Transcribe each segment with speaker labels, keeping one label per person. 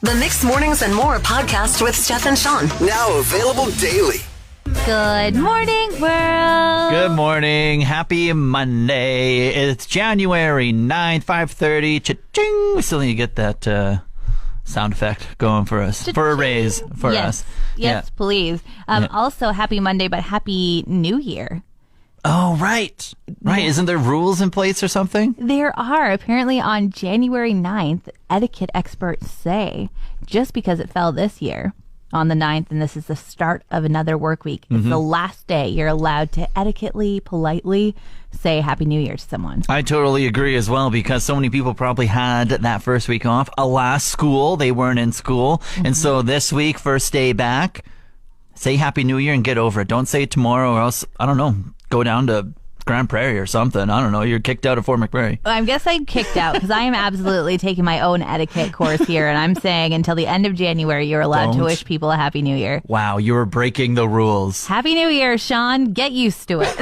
Speaker 1: The Mixed Mornings and More podcast with Steph and Shawn.
Speaker 2: Now available daily.
Speaker 3: Good morning, world.
Speaker 4: Good morning. Happy Monday. It's January 9th, 5:30. Cha-ching. We still need to get that sound effect going for us.
Speaker 3: Cha-ching.
Speaker 4: For a raise for
Speaker 3: yes.
Speaker 4: us.
Speaker 3: Yes, please. Also, happy Monday, but happy New Year.
Speaker 4: Oh, right. Right. Isn't there rules in place or something?
Speaker 3: There are. Apparently on January 9th, etiquette experts say, just because it fell this year on the 9th, and this is the start of another work week, it's the last day you're allowed to etiquettely, politely say Happy New Year to someone.
Speaker 4: I totally agree as well, because so many people probably had that first week off. Alas, school, they weren't in school. And so this week, first day back, say Happy New Year and get over it. Don't say it tomorrow or else, I don't know, go down to Grand Prairie or something. I don't know. You're kicked out of Fort McMurray.
Speaker 3: I guess I'm kicked out because I am absolutely taking my own etiquette course here. And I'm saying until the end of January, you're allowed to wish people a Happy New Year.
Speaker 4: Wow, you were breaking the rules.
Speaker 3: Happy New Year, Shawn. Get used to it.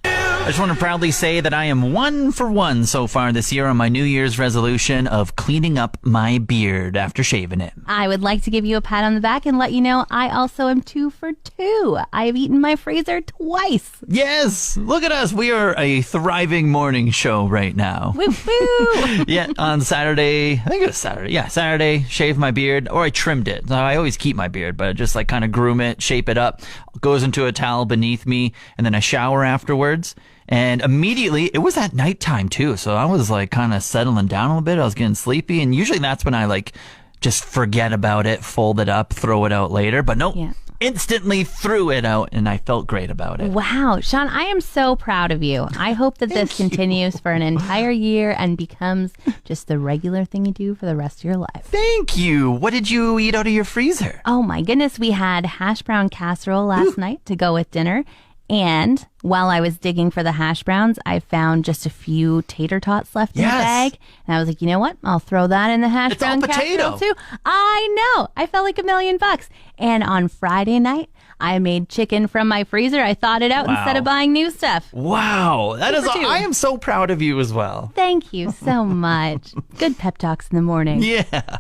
Speaker 4: I just want to proudly say that I am 1 for 1 so far this year on my New Year's resolution of cleaning up my beard after shaving it.
Speaker 3: I would like to give you a pat on the back and let you know I also am 2 for 2. I have eaten my freezer twice.
Speaker 4: Yes, look at us. We are a thriving morning show right now.
Speaker 3: Woo woo.
Speaker 4: Yeah, on Saturday, I think it was Saturday. Yeah, Saturday, shaved my beard, or I trimmed it. So I always keep my beard, but I just like kind of groom it, shape it up, goes into a towel beneath me, and then I shower afterwards. And immediately, it was at nighttime too, so I was like kind of settling down a little bit. I was getting sleepy, and usually that's when I like just forget about it, fold it up, throw it out later. But nope, instantly threw it out, and I felt great about it.
Speaker 3: Wow, Shawn, I am so proud of you. I hope that this continues for an entire year and becomes just the regular thing you do for the rest of your life.
Speaker 4: Thank you. What did you eat out of your freezer?
Speaker 3: Oh my goodness, we had hash brown casserole last night to go with dinner. And while I was digging for the hash browns, I found just a few tater tots left in the bag. And I was like, you know what? I'll throw that in the hash brown casserole too. I know. I felt like $1,000,000. And on Friday night, I made chicken from my freezer. I thawed it out instead of buying new stuff.
Speaker 4: Wow. That is, I am so proud of you as well.
Speaker 3: Thank you so much. Good pep talks in the morning.
Speaker 4: Yeah.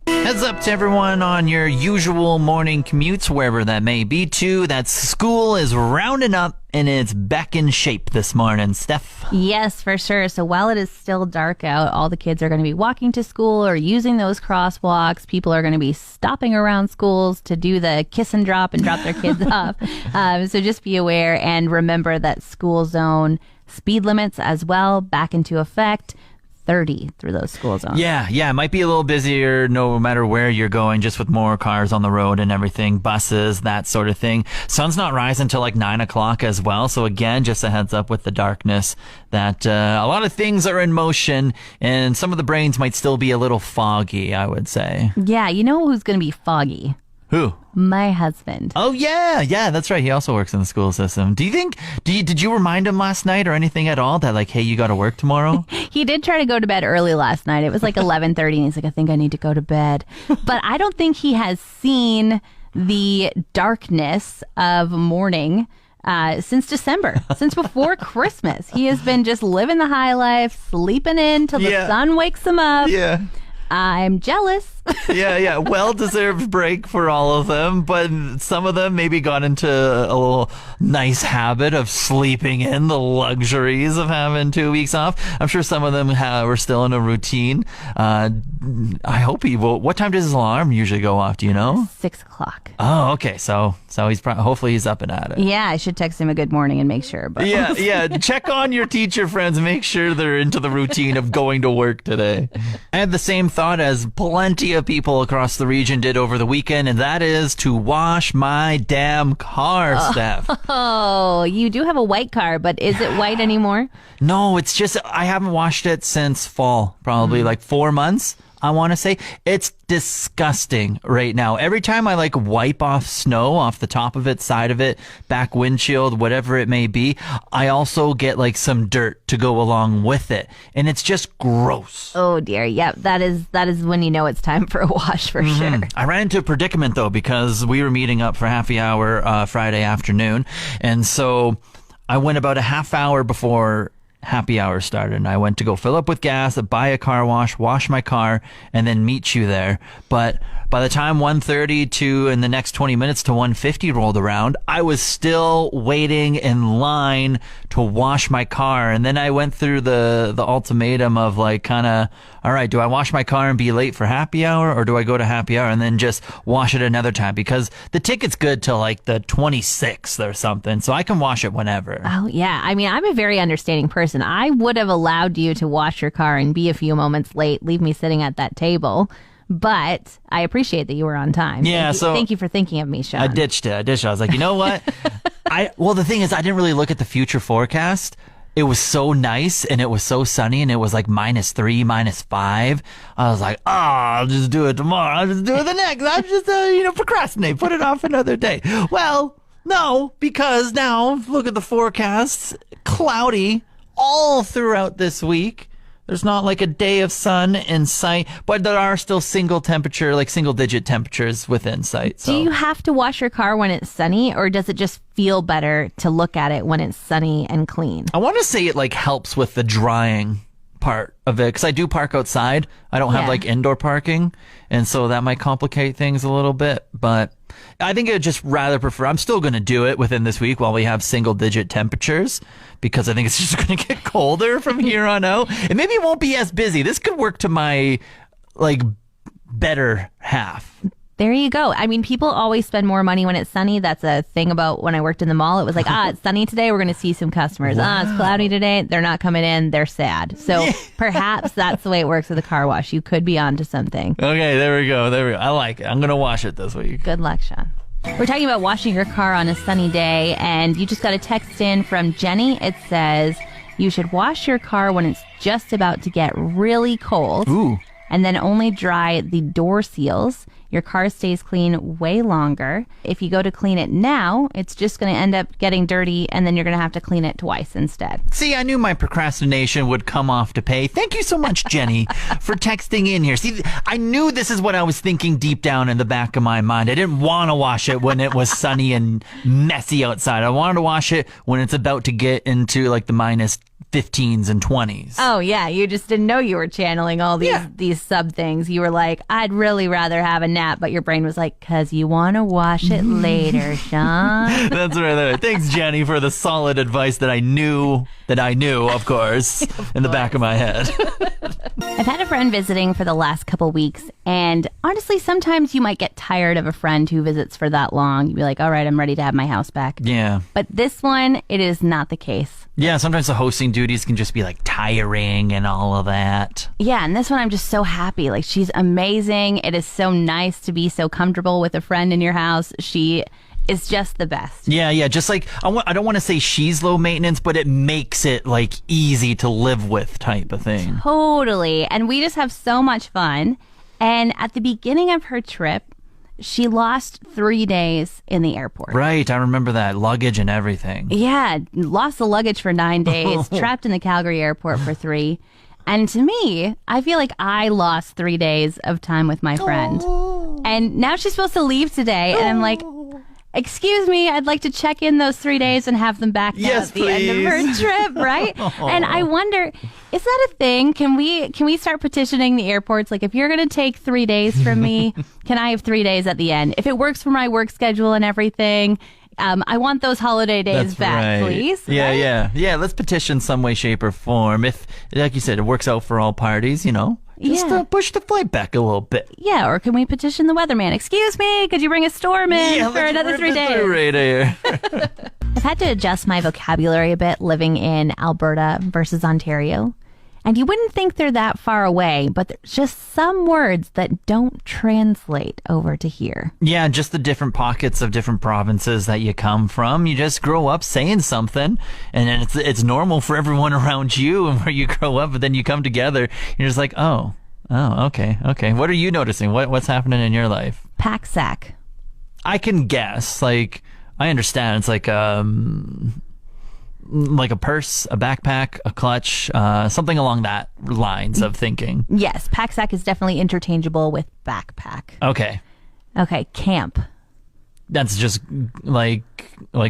Speaker 4: Heads up to everyone on your usual morning commutes, wherever that may be, too. That school is rounding up and it's back in shape this morning, Steph.
Speaker 3: Yes, for sure. So while it is still dark out, all the kids are going to be walking to school or using those crosswalks. People are going to be stopping around schools to do the kiss and drop their kids off. So just be aware and remember that school zone speed limits as well back into effect. 30 through those school zones. Yeah, it might be a little busier no matter where you're going, just with more cars on the road and everything, buses, that sort of thing. Sun's not rising until like 9 o'clock as well. So again, just a heads up with the darkness that a lot of things are in motion and some of the brains might still be a little foggy, I would say. Yeah, you know who's going to be foggy?
Speaker 4: Who?
Speaker 3: My husband.
Speaker 4: Oh, yeah, that's right. He also works in the school system. Did you remind him last night or anything at all that like, hey, you got to work tomorrow?
Speaker 3: He did try to go to bed early last night. It was like 11:30 and he's like, I think I need to go to bed. But I don't think he has seen the darkness of morning since December, since before Christmas. He has been just living the high life, sleeping in till the sun wakes him up.
Speaker 4: Yeah.
Speaker 3: I'm jealous.
Speaker 4: Yeah. Well-deserved break for all of them, but some of them maybe got into a little nice habit of sleeping in, the luxuries of having 2 weeks off. I'm sure some of them were still in a routine. I hope he will. What time does his alarm usually go off? Do you know?
Speaker 3: 6 o'clock.
Speaker 4: Oh, okay. So he's hopefully he's up and at it.
Speaker 3: Yeah, I should text him a good morning and make sure. But
Speaker 4: Yeah. Check on your teacher friends. Make sure they're into the routine of going to work today. I had the same thought as plenty of people across the region did over the weekend, and that is to wash my damn car, Steph.
Speaker 3: Oh, you do have a white car, but is it white anymore?
Speaker 4: No, it's just I haven't washed it since fall, probably like 4 months. I want to say it's disgusting right now. Every time I like wipe off snow off the top of it, side of it, back windshield, whatever it may be, I also get like some dirt to go along with it. And it's just gross.
Speaker 3: Oh dear. Yep. That is when you know it's time for a wash for sure.
Speaker 4: I ran into a predicament though, because we were meeting up for happy hour Friday afternoon. And so I went about a half hour before happy hour started, and I went to go fill up with gas, buy a car wash my car, and then meet you there. But by the time 1:30 to in the next 20 minutes to 1:50 rolled around, I was still waiting in line to wash my car. And then I went through the ultimatum of like kind of, all right, do I wash my car and be late for happy hour, or do I go to happy hour and then just wash it another time? Because the ticket's good till like the 26th or something, so I can wash it whenever.
Speaker 3: Oh, yeah. I mean, I'm a very understanding person. I would have allowed you to wash your car and be a few moments late, leave me sitting at that table. But I appreciate that you were on time.
Speaker 4: Yeah,
Speaker 3: thank you for thinking of me, Shawn.
Speaker 4: I ditched it. I was like, you know what? Well, the thing is, I didn't really look at the future forecast. It was so nice and it was so sunny and it was like -3, -5. I was like, I'll just do it tomorrow. I'll just do it the next. I'll just, procrastinate, put it off another day. Well, no, because now look at the forecast. Cloudy all throughout this week. There's not like a day of sun in sight, but there are still single digit temperatures within sight. So.
Speaker 3: Do you have to wash your car when it's sunny, or does it just feel better to look at it when it's sunny and clean?
Speaker 4: I want to say it like helps with the drying part of it, because I do park outside. I don't have like indoor parking, and so that might complicate things a little bit, but I think I'd just rather prefer, I'm still going to do it within this week while we have single digit temperatures, because I think it's just going to get colder from here on out, and maybe it won't be as busy. This could work to my like better half.
Speaker 3: There you go. I mean, people always spend more money when it's sunny. That's a thing about when I worked in the mall. It was like, it's sunny today, we're going to see some customers.
Speaker 4: Wow.
Speaker 3: It's cloudy today, they're not coming in, they're sad. So perhaps that's the way it works with a car wash. You could be onto something.
Speaker 4: Okay, there we go. I like it. I'm going to wash it this week.
Speaker 3: Good luck, Shawn. We're talking about washing your car on a sunny day, and you just got a text in from Jenny. It says, you should wash your car when it's just about to get really cold.
Speaker 4: Ooh.
Speaker 3: And then only dry the door seals. Your car stays clean way longer. If you go to clean it now, it's just going to end up getting dirty, and then you're going to have to clean it twice instead.
Speaker 4: See, I knew my procrastination would come off to pay. Thank you so much, Jenny, for texting in here. See, I knew this is what I was thinking deep down in the back of my mind. I didn't want to wash it when it was sunny and messy outside. I wanted to wash it when it's about to get into like the -15s and 20s.
Speaker 3: Oh, yeah. You just didn't know you were channeling all these sub things. You were like, I'd really rather have a nap. But your brain was like, because you want to wash it later, Shawn.
Speaker 4: That's right. Thanks, Jenny, for the solid advice that I knew, of course, in the back of my head.
Speaker 3: I've had a friend visiting for the last couple weeks. And honestly, sometimes you might get tired of a friend who visits for that long. You'd be like, all right, I'm ready to have my house back.
Speaker 4: Yeah.
Speaker 3: But this one, it is not the case.
Speaker 4: Yeah, sometimes the hosting duties can just be like tiring and all of that.
Speaker 3: Yeah, and this one I'm just so happy. Like, she's amazing. It is so nice to be so comfortable with a friend in your house. She is just the best.
Speaker 4: Yeah. Just like, I don't want to say she's low maintenance, but it makes it like easy to live with type of thing.
Speaker 3: Totally. And we just have so much fun. And at the beginning of her trip, she lost 3 days in the airport.
Speaker 4: Right. I remember that. Luggage and everything.
Speaker 3: Yeah. Lost the luggage for 9 days, trapped in the Calgary airport for 3. And to me, I feel like I lost 3 days of time with my friend. And now she's supposed to leave today. And I'm like, excuse me, I'd like to check in those 3 days and have them back now at the end of her trip, right? And I wonder, is that a thing? Can we start petitioning the airports? Like, if you're going to take 3 days from me, can I have 3 days at the end? If it works for my work schedule and everything, I want those holiday days back, please.
Speaker 4: Yeah. Let's petition some way, shape, or form. If, like you said, it works out for all parties, just push the flight back a little bit.
Speaker 3: Yeah, or can we petition the weatherman? Excuse me, could you bring a storm in for another 3 days?
Speaker 4: Right here.
Speaker 3: I've had to adjust my vocabulary a bit living in Alberta versus Ontario. And you wouldn't think they're that far away, but there's just some words that don't translate over to here. Yeah,
Speaker 4: just the different pockets of different provinces that you come from. You just grow up saying something, and then it's normal for everyone around you and where you grow up, but then you come together, you're just like, oh, okay. What are you noticing? What's happening in your life?
Speaker 3: Pack sack.
Speaker 4: I can guess. Like, I understand. It's like a purse, a backpack, a clutch, something along that lines of thinking.
Speaker 3: Yes, pack sack is definitely interchangeable with backpack.
Speaker 4: Okay,
Speaker 3: camp.
Speaker 4: That's just like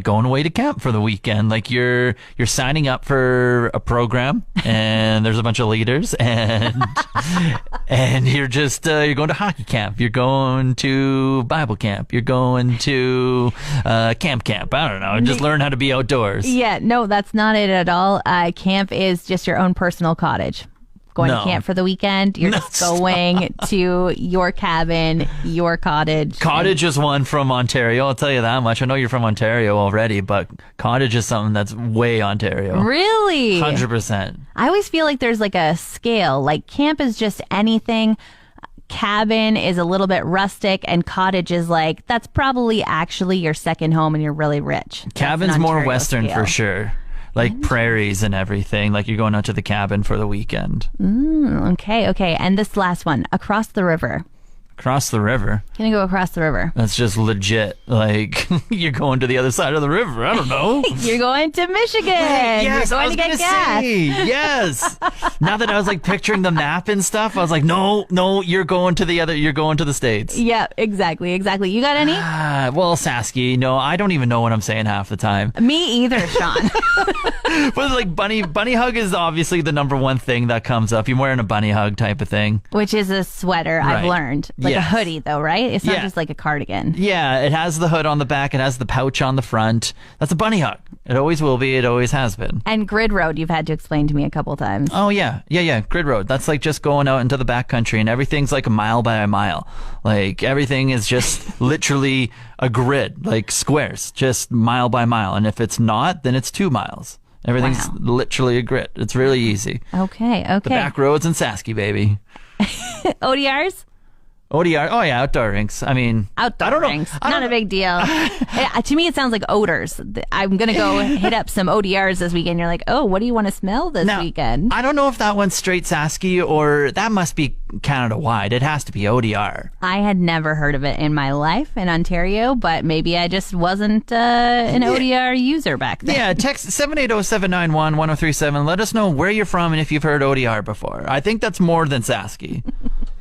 Speaker 4: going away to camp for the weekend. Like you're signing up for a program, and there's a bunch of leaders, and you're just you're going to hockey camp, you're going to Bible camp, you're going to camp. I don't know, just learn how to be outdoors.
Speaker 3: Yeah, no, that's not it at all. Camp is just your own personal cottage. Going to camp for the weekend, you're just going to your cabin, your cottage.
Speaker 4: Cottage is one from Ontario, I'll tell you that much. I know you're from Ontario already, but cottage is something that's way Ontario.
Speaker 3: Really?
Speaker 4: 100%.
Speaker 3: I always feel like there's like a scale. Like camp is just anything. Cabin is a little bit rustic, and cottage is like, that's probably actually your second home and you're really rich.
Speaker 4: Cabin's more Western for sure. Like prairies and everything. Like you're going out to the cabin for the weekend.
Speaker 3: Okay. And this last one, across the river.
Speaker 4: Across the river?
Speaker 3: Gonna go across the river.
Speaker 4: That's just legit. Like you're going to the other side of the river. I don't know.
Speaker 3: You're going to Michigan.
Speaker 4: Yes,
Speaker 3: you're going to get gas.
Speaker 4: Yes. Now that I was like picturing the map and stuff, I was like, no, you're going to the States.
Speaker 3: Yeah, exactly. You got any?
Speaker 4: Well, Sasky, no, I don't even know what I'm saying half the time.
Speaker 3: Me either, Shawn.
Speaker 4: But like bunny hug is obviously the number one thing that comes up. You're wearing a bunny hug type of thing.
Speaker 3: Which is a sweater,
Speaker 4: Right.
Speaker 3: I've learned. Like a hoodie though, right? It's not just like a cardigan.
Speaker 4: Yeah, it has the hood on the back. It has the pouch on the front. That's a bunny hug. It always will be. It always has been.
Speaker 3: And grid road, you've had to explain to me a couple times.
Speaker 4: Oh, yeah. Grid road. That's like just going out into the backcountry, and everything's like a mile by a mile. Like everything is just literally a grid, like squares, just mile by mile. And if it's not, then it's 2 miles. Everything's literally a grid. It's really easy.
Speaker 3: Okay.
Speaker 4: The back roads in Sasky, baby.
Speaker 3: ODRs?
Speaker 4: ODR, oh yeah, outdoor rinks. I mean,
Speaker 3: outdoor rinks, not a big deal. To me, it sounds like odors. I'm gonna go hit up some ODRs this weekend. You're like, oh, what do you want to smell this weekend?
Speaker 4: I don't know if that one's straight Sasky or that must be Canada wide. It has to be ODR.
Speaker 3: I had never heard of it in my life in Ontario, but maybe I just wasn't an ODR user back then.
Speaker 4: Yeah, text 780-791-1037. Let us know where you're from and if you've heard ODR before. I think that's more than Sasky.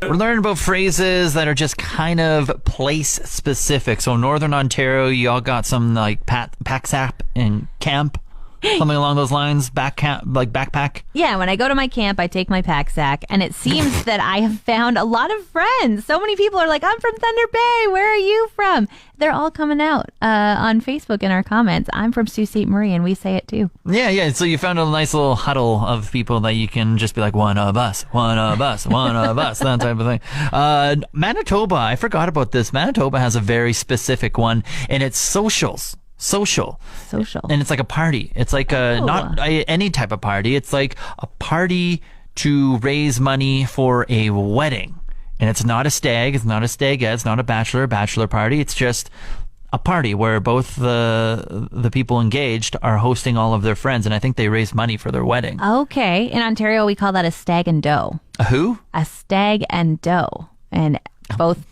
Speaker 4: We're learning about phrases that are just kind of place specific. So Northern Ontario, you all got some like pack sap and camp, something along those lines. Backpack.
Speaker 3: Yeah, when I go to my camp, I take my pack sack, and it seems that I have found a lot of friends. So many people are like, I'm from Thunder Bay. Where are you from? They're all coming out on Facebook in our comments. I'm from Sault Ste. Marie, and we say it too.
Speaker 4: Yeah. So you found a nice little huddle of people that you can just be like, one of us, that type of thing. Manitoba, I forgot about this. Manitoba has a very specific one, and it's socials. Social. And it's like a party. It's like not any type of party. It's like a party to raise money for a wedding. And it's not a stag. It's not a stagette. It's not a bachelor party. It's just a party where both the people engaged are hosting all of their friends. And I think they raise money for their wedding.
Speaker 3: Okay. In Ontario, we call that a stag and doe.
Speaker 4: A who?
Speaker 3: A stag and doe. And both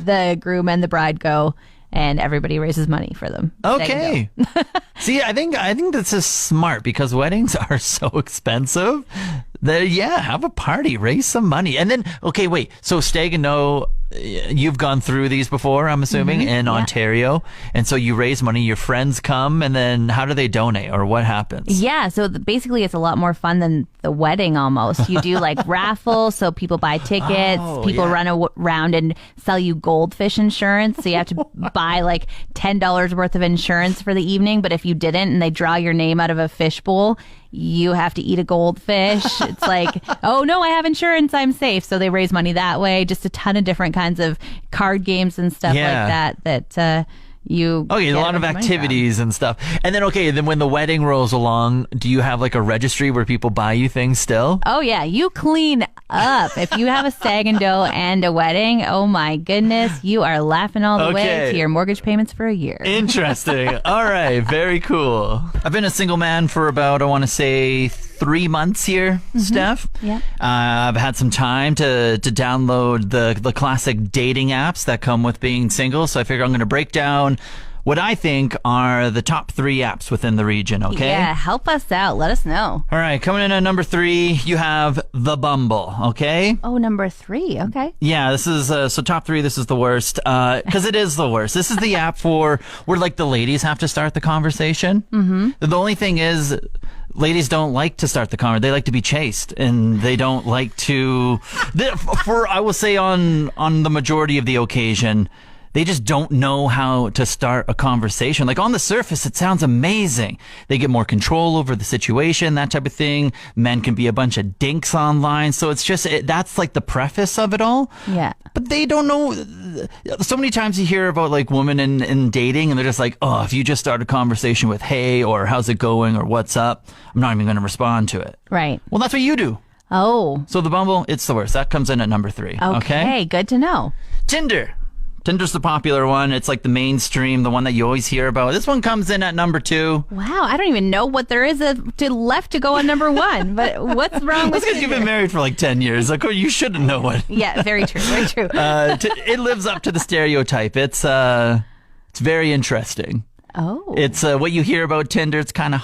Speaker 3: the groom and the bride go, and everybody raises money for them.
Speaker 4: Okay. See, I think this is smart because weddings are so expensive that, have a party, raise some money. And then, okay, wait. So stag and doe, you've gone through these before, I'm assuming, in Ontario. And so you raise money, your friends come, and then how do they donate or what happens?
Speaker 3: Yeah, so basically it's a lot more fun than the wedding almost. You do like raffles, so people buy tickets, people run around and sell you goldfish insurance. So you have to buy like $10 worth of insurance for the evening, but if you didn't and they draw your name out of a fishbowl, you have to eat a goldfish. It's like, oh no, I have insurance, I'm safe. So they raise money that way. Just a ton of different kinds of card games and stuff like that you
Speaker 4: a lot of activities and stuff. And then then when the wedding rolls along, do you have like a registry where people buy you things still?
Speaker 3: Oh yeah, you clean up. If you have a stag and doe and a wedding, oh my goodness, you are laughing all the way to your mortgage payments for a year.
Speaker 4: Interesting. All right, very cool. I've been a single man for about, I want to say 3 months here, Steph.
Speaker 3: Yeah.
Speaker 4: I've had some time to download the classic dating apps that come with being single. So I figure I'm going to break down what I think are the top 3 apps within the region, okay?
Speaker 3: Yeah, help us out. Let us know.
Speaker 4: All right, coming in at number 3, you have the Bumble, okay?
Speaker 3: Oh, number 3. Okay.
Speaker 4: Yeah, this is, so top 3, this is the worst, because it is the worst. This is the app for where, like, the ladies have to start the conversation. Mm-hmm. The only thing is, ladies don't like to start the conversation. They like to be chased, and they don't like to, I will say on the majority of the occasion, they just don't know how to start a conversation. Like, on the surface, it sounds amazing. They get more control over the situation, that type of thing. Men can be a bunch of dinks online. So it's just, that's like the preface of it all.
Speaker 3: Yeah.
Speaker 4: But they don't know. So many times you hear about like women in dating, and they're just like, oh, if you just start a conversation with, hey, or how's it going, or what's up, I'm not even going to respond to it.
Speaker 3: Right.
Speaker 4: Well, that's what you do.
Speaker 3: Oh.
Speaker 4: So the Bumble, it's the worst. That comes in at number 3.
Speaker 3: Okay. Good to know.
Speaker 4: Tinder's the popular one. It's like the mainstream, the one that you always hear about. This one comes in at number 2.
Speaker 3: Wow, I don't even know what there is left to go on number 1. But what's wrong with
Speaker 4: That's because you've been married for like 10 years. Like, you shouldn't know what.
Speaker 3: Yeah, very true. Very true.
Speaker 4: It lives up to the stereotype. It's very interesting.
Speaker 3: Oh.
Speaker 4: It's what you hear about Tinder. It's kind of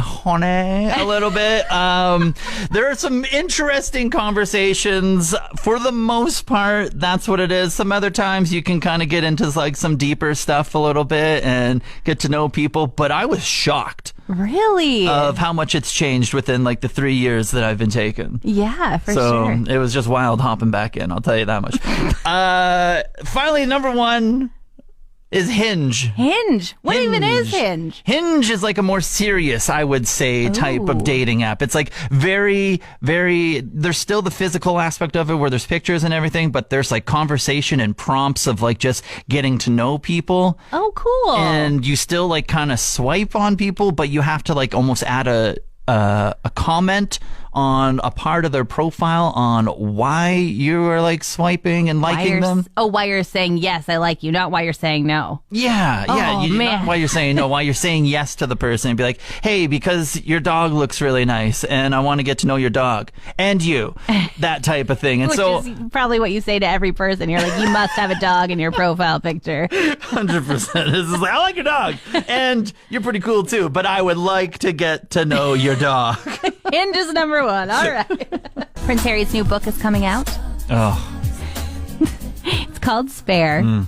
Speaker 4: horny a little bit. There are some interesting conversations. For the most part, that's what it is. Some other times you can kind of get into like some deeper stuff a little bit and get to know people. But I was shocked.
Speaker 3: Really?
Speaker 4: Of how much it's changed within like the 3 years that I've been taken.
Speaker 3: Yeah, for
Speaker 4: so
Speaker 3: sure.
Speaker 4: It was just wild hopping back in, I'll tell you that much. Finally, number 1 is Hinge.
Speaker 3: Hinge? What even is Hinge?
Speaker 4: Hinge is like a more serious, I would say, type of dating app. It's like very, very, there's still the physical aspect of it where there's pictures and everything, but there's like conversation and prompts of like just getting to know people.
Speaker 3: Oh, cool.
Speaker 4: And you still like kind of swipe on people, but you have to like almost add a comment on a part of their profile on why you are like swiping and liking them.
Speaker 3: Why you're saying yes, I like you, not why you're saying no.
Speaker 4: Yeah.
Speaker 3: Man.
Speaker 4: Not why you're saying no, why you're saying yes to the person and be like, hey, because your dog looks really nice and I want to get to know your dog and you, that type of thing. And
Speaker 3: Which
Speaker 4: so
Speaker 3: is probably what you say to every person. You're like, you must have a dog in your profile picture.
Speaker 4: 100%. This is like, I like your dog and you're pretty cool too, but I would like to get to know your dog.
Speaker 3: Hinge is number 1. All right. Prince Harry's new book is coming out.
Speaker 4: Oh.
Speaker 3: It's called Spare. And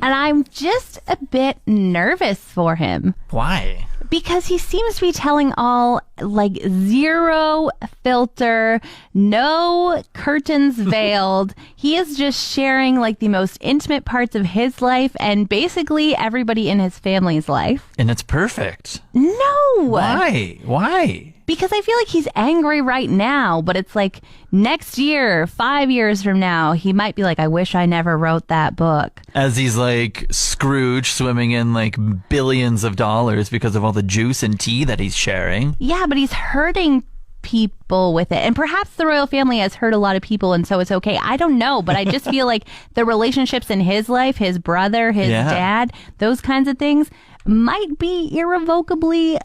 Speaker 3: I'm just a bit nervous for him.
Speaker 4: Why?
Speaker 3: Because he seems to be telling all like zero filter, no curtains veiled. He is just sharing like the most intimate parts of his life and basically everybody in his family's life.
Speaker 4: And it's perfect.
Speaker 3: No.
Speaker 4: Why?
Speaker 3: Because I feel like he's angry right now, but it's like next year, 5 years from now, he might be like, I wish I never wrote that book.
Speaker 4: As he's like Scrooge swimming in like billions of dollars because of all the juice and tea that he's sharing.
Speaker 3: Yeah, but he's hurting people with it. And perhaps the royal family has hurt a lot of people and so it's okay. I don't know, but I just feel like the relationships in his life, his brother, his dad, those kinds of things might be irrevocably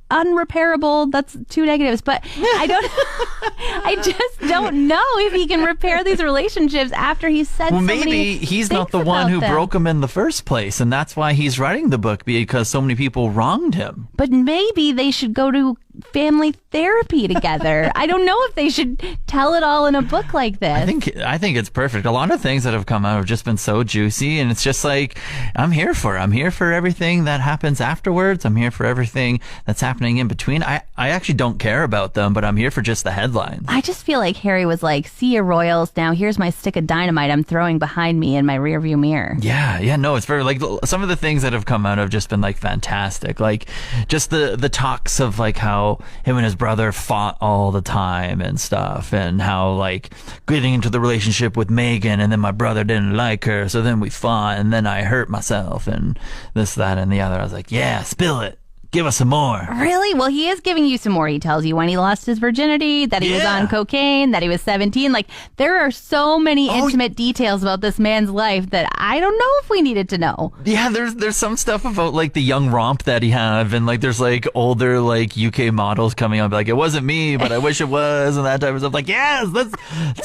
Speaker 3: unrepairable. That's 2 negatives, but I just don't know if he can repair these relationships after he said
Speaker 4: well,
Speaker 3: so
Speaker 4: maybe
Speaker 3: many
Speaker 4: he's not the
Speaker 3: things
Speaker 4: one
Speaker 3: about
Speaker 4: who
Speaker 3: them.
Speaker 4: broke him in the first place, and that's why he's writing the book, because so many people wronged him.
Speaker 3: But maybe they should go to family therapy together. I don't know if they should tell it all in a book like this.
Speaker 4: I think it's perfect. A lot of things that have come out have just been so juicy, and it's just like, I'm here for everything that happens afterwards. I'm here for everything that's happening in between. I actually don't care about them, but I'm here for just the headlines.
Speaker 3: I just feel like Harry was like, see you royals, now here's my stick of dynamite I'm throwing behind me in my rearview mirror.
Speaker 4: Yeah, no, it's very, like, some of the things that have come out have just been like fantastic. Like just the talks of like how him and his brother fought all the time and stuff, and how like getting into the relationship with Meghan, and then my brother didn't like her, so then we fought, and then I hurt myself, and this, that, and the other. I was like, yeah, spill it. Give us some more.
Speaker 3: Really? Well, he is giving you some more. He tells you when he lost his virginity, that he was on cocaine, that he was 17. Like, there are so many intimate details about this man's life that I don't know if we needed to know.
Speaker 4: Yeah, there's some stuff about like the young romp that he had, and like there's like older like UK models coming up like, it wasn't me, but I wish it was, and that type of stuff. Like, yes, let's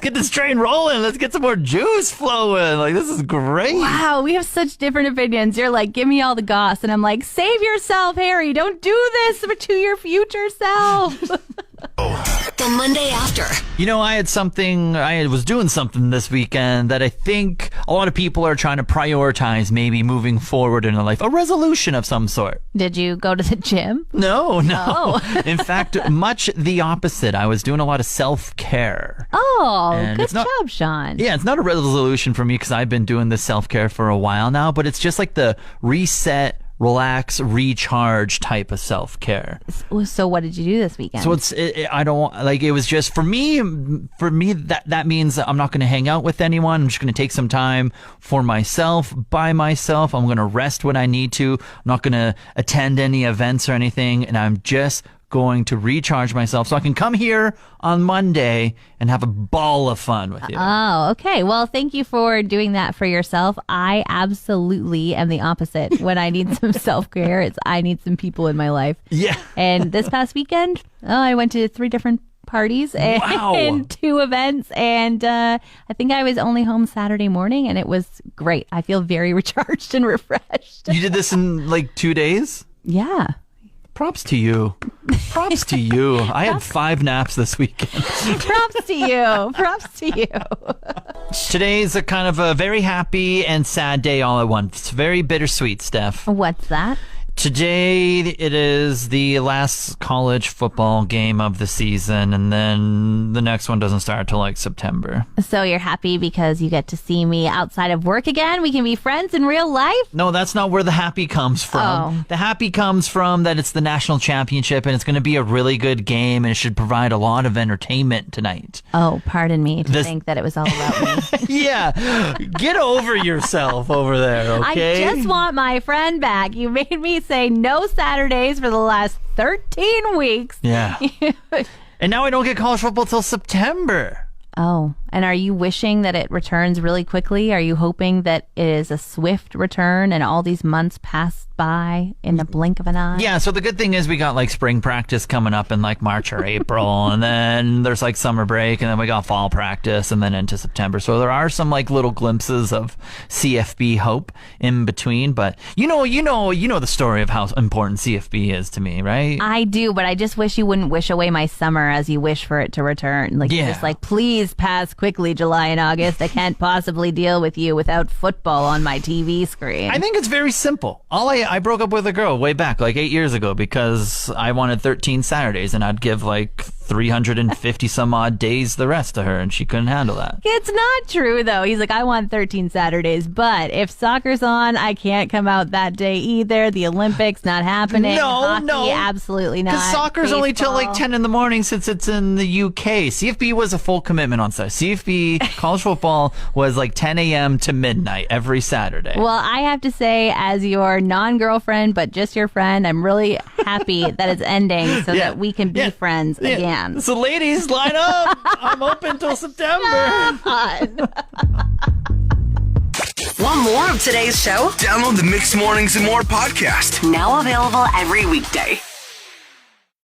Speaker 4: get this train rolling. Let's get some more juice flowing. Like, this is great.
Speaker 3: Wow, we have such different opinions. You're like, give me all the goss, and I'm like, save yourself, Harry. Don't do this to your future self.
Speaker 1: The Monday after.
Speaker 4: You know, I was doing something this weekend that I think a lot of people are trying to prioritize maybe moving forward in their life. A resolution of some sort.
Speaker 3: Did you go to the gym?
Speaker 4: No. In fact, much the opposite. I was doing a lot of self-care.
Speaker 3: Oh,
Speaker 4: And
Speaker 3: good
Speaker 4: it's not-
Speaker 3: job, Shawn.
Speaker 4: Yeah, it's not a resolution for me because I've been doing this self-care for a while now, but it's just like the reset, relax, recharge type of self-care.
Speaker 3: So what did you do this weekend?
Speaker 4: So it was just for me that means I'm not going to hang out with anyone. I'm just going to take some time for myself, by myself. I'm going to rest when I need to. I'm not going to attend any events or anything, and I'm just going to recharge myself so I can come here on Monday and have a ball of fun with you.
Speaker 3: Oh, okay. Well, thank you for doing that for yourself. I absolutely am the opposite. When I need some self-care, it's I need some people in my life.
Speaker 4: Yeah.
Speaker 3: And this past weekend, I went to 3 different parties and 2 events, and I think I was only home Saturday morning, and it was great. I feel very recharged and refreshed.
Speaker 4: You did this in like 2 days?
Speaker 3: Yeah.
Speaker 4: Props to you. Props to you. I had 5 naps this weekend.
Speaker 3: Props to you. Props to you.
Speaker 4: Today's a kind of a very happy and sad day all at once. It's very bittersweet, Steph.
Speaker 3: What's that?
Speaker 4: Today it is the last college football game of the season, and then the next one doesn't start till like September.
Speaker 3: So you're happy because you get to see me outside of work again? We can be friends in real life?
Speaker 4: No, that's not where the happy comes from.
Speaker 3: Oh.
Speaker 4: The happy comes from that it's the national championship and it's going to be a really good game and it should provide a lot of entertainment tonight.
Speaker 3: Oh, pardon me to think that it was all about me.
Speaker 4: Yeah, get over yourself over there, okay?
Speaker 3: I just want my friend back. You made me say no Saturdays for the last 13 weeks.
Speaker 4: Yeah. And now I don't get college football till September.
Speaker 3: Oh, and are you wishing that it returns really quickly? Are you hoping that it is a swift return and all these months pass by in the blink of an eye?
Speaker 4: Yeah, so the good thing is we got like spring practice coming up in like March or April, and then there's like summer break, and then we got fall practice, and then into September. So there are some like little glimpses of CFB hope in between, but you know the story of how important CFB is to me, right?
Speaker 3: I do, but I just wish you wouldn't wish away my summer as you wish for it to return. Like, you're just like, please pass quickly, July and August. I can't possibly deal with you without football on my TV screen.
Speaker 4: I think it's very simple. I broke up with a girl way back, like 8 years ago, because I wanted 13 Saturdays, and I'd give like 350 some odd days the rest to her, and she couldn't handle that.
Speaker 3: It's not true, though. He's like, I want 13 Saturdays, but if soccer's on, I can't come out that day either. The Olympics, not happening. Hockey, absolutely not.
Speaker 4: Because soccer's only till like 10 in the morning since it's in the UK. CFB was a full commitment on Saturday. CFB, college football, was like 10 a.m. to midnight every Saturday.
Speaker 3: Well, I have to say, as your non-girlfriend, but just your friend, I'm really happy that it's ending so that we can be friends again.
Speaker 4: So ladies, line up. I'm open till September.
Speaker 1: Want more of today's show?
Speaker 2: Download the Mixed Mornings and More podcast.
Speaker 1: Now available every weekday.